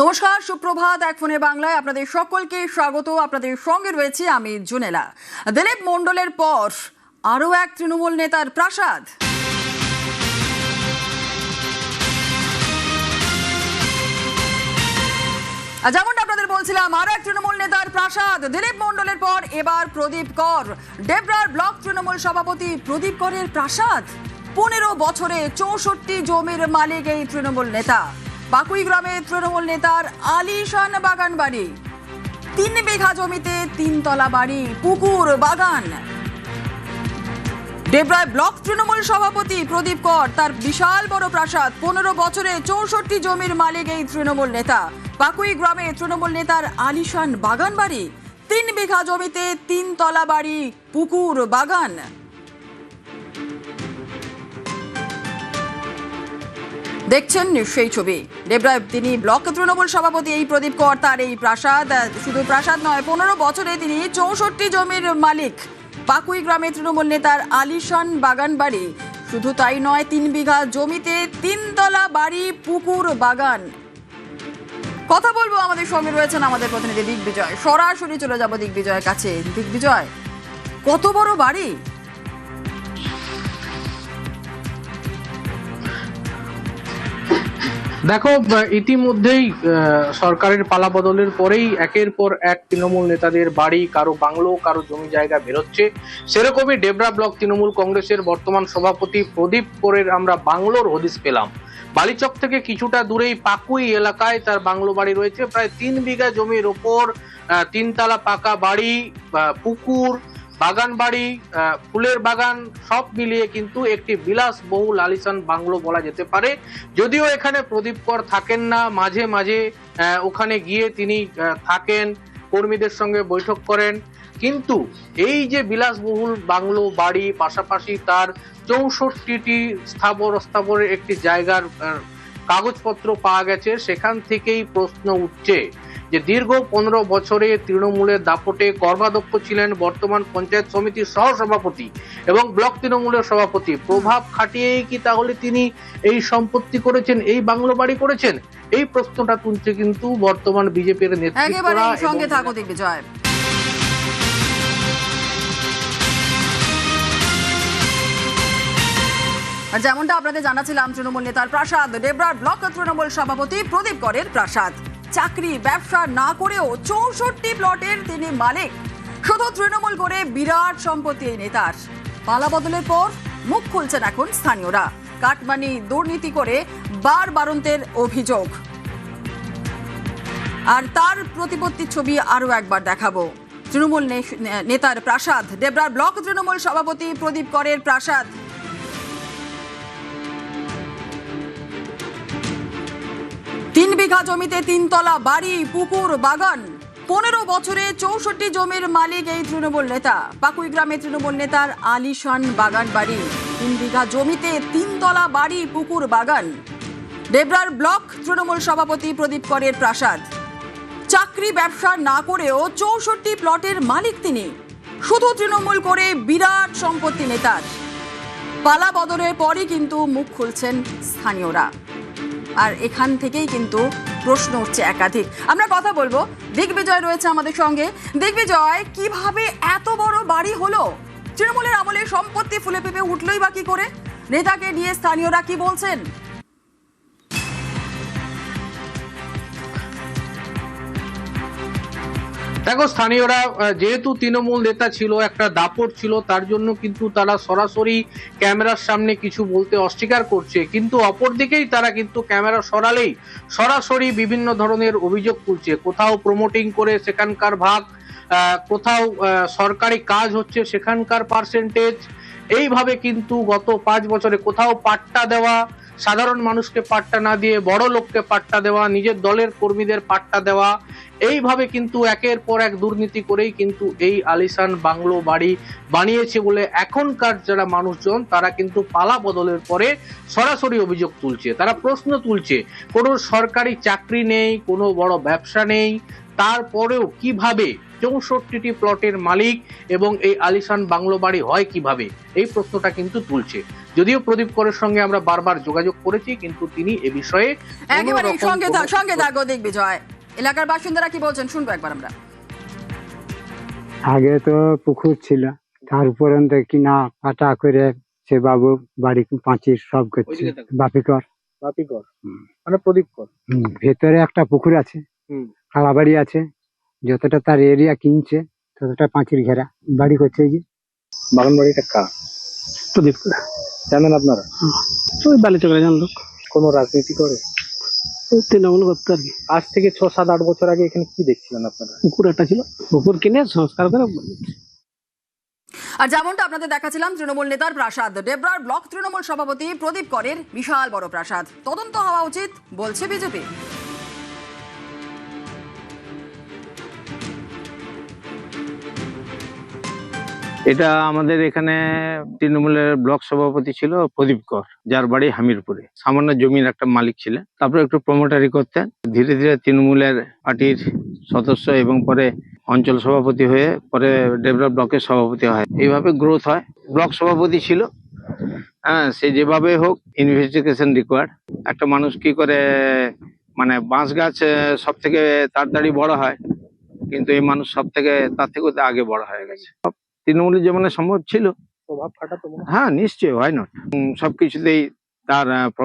নমস্কার, সুপ্রভাত। এক ফোনে বাংলায় আপনাদের সকলকে স্বাগত। আপনাদের সঙ্গে রয়েছে আমি জুনেলা। দিলীপ মণ্ডলের পর আরও এক তৃণমূল নেতার প্রাসাদ। যেমনটা আপনাদের বলছিলাম, আরও এক তৃণমূল নেতার প্রাসাদ। দিলীপ মণ্ডলের পর এবার প্রদীপ কর। ডেবরার ব্লক তৃণমূল সভাপতি প্রদীপ করের প্রাসাদ। 15 বছরে 64 জমির মালিক এই তৃণমূল নেতা। বাকুই গ্রামে তৃণমূল নেতার আলিশান বাগান বাড়ি। 3 বিঘা জমিতে 3 তলা বাড়ি, পুকুর, বাগান। ডেবরায় ব্লক তৃণমূল সভাপতি প্রদীপ কর, তার বিশাল বড় প্রাসাদ। 15 বছরে 64 জমির মালিক এই তৃণমূল নেতা। বাকুই গ্রামে তৃণমূল নেতার আলিশান বাগান বাড়ি। 3 বিঘা জমিতে 3 তলা বাড়ি, পুকুর, বাগান। দেখছেন সেই ছবি। ডেবরায় তিনি ব্লক তৃণমূল সভাপতি এই প্রদীপ কর, তার এই প্রাসাদ। শুধু প্রাসাদ নয়, 15 বছরে তিনি 64 জমির মালিক। বাকুই গ্রামে তৃণমূল নেতার আলিশান বাগান বাড়ি। শুধু তাই নয়, 3 বিঘা জমিতে 3 তলা বাড়ি, পুকুর, বাগান। কথা বলবো, আমাদের সঙ্গে রয়েছেন আমাদের প্রতিনিধি দিগ্বিজয়। সরাসরি চলে যাব দিগ্বিজয়ের কাছে। দিগ্বিজয়, কত বড় বাড়ি? দেখো, ইতিমধ্যেই সরকারের পালাবদলের পরেই একের পর এক তৃণমূল নেতাদের বাড়ি, কারো বাংলো, কারো জমি জায়গা বেরোচ্ছে। সেরকমই ডেবরা ব্লক তৃণমূল কংগ্রেসের বর্তমান সভাপতি প্রদীপ কোরের আমরা বাংলোর হদিশ পেলাম। বালিচক থেকে কিছুটা দূরেই পাকুই এলাকায় তার বাংলো বাড়ি রয়েছে। প্রায় 3 বিঘা জমির ওপর 3 তলা পাকা বাড়ি, পুকুর, বাগান বাড়ি, ফুলের বাগান, সব মিলিয়ে কিন্তু একটি বিলাসবহুল আলিশান বাংলো বলা যেতে পারে। যদিও এখানে প্রদীপ কর থাকেন না, মাঝে মাঝে ওখানে গিয়ে তিনি থাকেন, কর্মীদের সঙ্গে বৈঠক করেন, কিন্তু এই যে বিলাসবহুল বাংলো বাড়ি, পাশাপাশি তার 64টি স্থাবরের একটি জায়গার কাগজপত্র পাওয়া গেছে, সেখান থেকেই প্রশ্ন উঠছে যে দীর্ঘ 15 বছরে তৃণমূলের দাপটে কর্মাধ্যক্ষ ছিলেন বর্তমান পঞ্চায়েত সমিতির সহসভাপতি এবং ব্লক তৃণমূলের সভাপতি। প্রভাব খাটিয়েই কি তাহলে তিনি এই সম্পত্তি করেছেন, এই বাংলো বাড়ি করেছেন? এই প্রশ্নটা তুলছে কিন্তু বর্তমান বিজেপির নেতৃত্বরা। সঙ্গে থাকো দিগ্বিজয়। আর যেমনটা আপনাদের জানাছিলাম, তৃণমূল নেতার প্রাসাদ, ডেবরার ব্লক তৃণমূল সভাপতি প্রদীপ করের প্রাসাদ। চাকরি ব্যবসা না করেও 64 প্লটের তিনি মালিক। শুধু তৃণমূল করে বিরাট সম্পত্তি এই নেতার। পালা বদলের পর মুখ খুলছেন এখন স্থানীয়রা। কাটমানি, দুর্নীতি করে বারবারন্তের অভিযোগ। আর তার প্রতিপত্তির ছবি আরো একবার দেখাবো। তৃণমূল নেতার প্রাসাদ, ডেবরার ব্লক তৃণমূল সভাপতি প্রদীপ করের প্রাসাদ। 3 বিঘা জমিতে 3 তলা বাড়ি, পুকুর, বাগান। 15 বছরে 64 জমির মালিক এই তৃণমূল নেতা। পাকুই গ্রামে তৃণমূল নেতার আলিশান বাগান বাড়ি। 3 বিঘা জমিতে 3 তলা বাড়ি, পুকুর, বাগান। ডেবরার ব্লক তৃণমূল সভাপতি প্রদীপ করের প্রাসাদ। চাকরি ব্যবসা না করেও 64 প্লটের মালিক তিনি। শুধু তৃণমূল করে বিরাট সম্পত্তি নেতার। পালা বদলের পরই কিন্তু মুখ খুলছেন স্থানীয়রা। আর এখান থেকেই কিন্তু প্রশ্ন উঠছে একাধিক। আমরা কথা বলবো, দিগ্বিজয় রয়েছে আমাদের সঙ্গে। দিগ্বিজয়, কিভাবে এত বড় বাড়ি হলো? তৃণমূলের আমলে সম্পত্তি ফুলে পেঁপে উঠলোই বা কি করে? নেতাকে নিয়ে স্থানীয়রা কি বলছেন? দেখো, স্থানীয়রা যেহেতু তৃণমূল নেতা ছিল, একটা দাপট ছিল, তার জন্য কিন্তু তারা সরাসরি ক্যামেরার সামনে কিছু বলতে অস্বীকার করছে, কিন্তু অপরদিকেই তারা কিন্তু ক্যামেরা সরালেই সরাসরি বিভিন্ন ধরনের অভিযোগ তুলছে। কোথাও প্রমোটিং করে সেখানকার ভাগ, কোথাও সরকারি কাজ হচ্ছে সেখানকার পার্সেন্টেজ। এইভাবে কিন্তু গত 5 বছরে কোথাও পাট্টা দেওয়া, সাধারণ মানুষকে পাট্টা না দিয়ে বড় লোককে পাট্টা দেওয়া, নিজের দলের কর্মীদের পাট্টা দেওয়া, এইভাবে কিন্তু একের পর এক দুর্নীতি করেই কিন্তু এই আলিশান বাংলো বাড়ি বানিয়েছে বলে এখনকার যারা মানুষজন তারা কিন্তু পালা বদলের পরে সরাসরি অভিযোগ তুলছে। তারা প্রশ্ন তুলছে, কোনো সরকারি চাকরি নেই, কোনো বড় ব্যবসা নেই, তারপরেও কিভাবে 64টি প্লটের মালিক এবং এই আলিশান বাংলো বাড়ি হয় কিভাবে, এই প্রশ্নটা কিন্তু তুলছে। যদিও প্রদীপ করের সঙ্গে আমরা বারবার যোগাযোগ করেছি, কিন্তু তিনি এ বিষয়ে কোনো একেবারে রকম সঙ্গে থাকো দিগ্বিজয়। এলাকার বাসিন্দারা কি বলছেন শুনবো একবার আমরা। আগে তো পুকুর ছিল, তার উপরন্ত কিনা কাটা করে সে বাবু বাড়ি পাঁচির সব করছে। ওইদিকে দেখো। বাপিকর বাপিকর মানে প্রদীপ কর। ভেতরে একটা পুকুর আছে, খালাবাড়ি আছে, যতটা তার এরিয়া কিনছে ততটা পাঁচির ঘেরা বাড়ি করছে। এই যে বাগান বাড়িটা কার? প্রদীপ জানেন আপনারা? ওই বালিতে করে জানলো কোনো রাজনীতি করে? তৃণমূল করতো আর কি। আজ থেকে 6-7-8 বছর আগে এখানে কি দেখছিলেন আপনারা? পুকুর একটা ছিল, পুকুর কিনে সংস্কার করে। আর যেমনটা আপনাদের দেখাচ্ছিলাম, তৃণমূল নেতার প্রাসাদ, ডেবরার ব্লক তৃণমূল সভাপতি প্রদীপ করের বিশাল বড় প্রাসাদ। তদন্ত হওয়া উচিত বলছে বিজেপি। এটা আমাদের এখানে তৃণমূলের ব্লক সভাপতি ছিল প্রদীপ কর, যার বাড়ি হামিরপুরে। সামান্য জমির একটা মালিক ছিলেন, তারপরে একটু প্রমোটারি করতেন। ধীরে ধীরে তৃণমূলের পার্টির সদস্য এবং পরে অঞ্চল সভাপতি হয়ে পরে ডেবরা ব্লকের সভাপতি হয়। এইভাবে গ্রোথ হয়। ব্লক সভাপতি ছিল, হ্যাঁ, সে যেভাবে হোক ইনভেস্টিগেশন রিকোয়ার্ড। একটা মানুষ কি করে মানে বাঁশ গাছ সব থেকে তাড়াতাড়ি বড় হয়, কিন্তু এই মানুষ সব থেকে তার থেকে আগে বড় হয়ে গেছে। তৃণমূলের জীবনে সম্ভব ছিল, প্রভাব খাটাতো মনে হয়। হ্যাঁ নিশ্চয়ই, হয় নট। সবকিছুতেই তার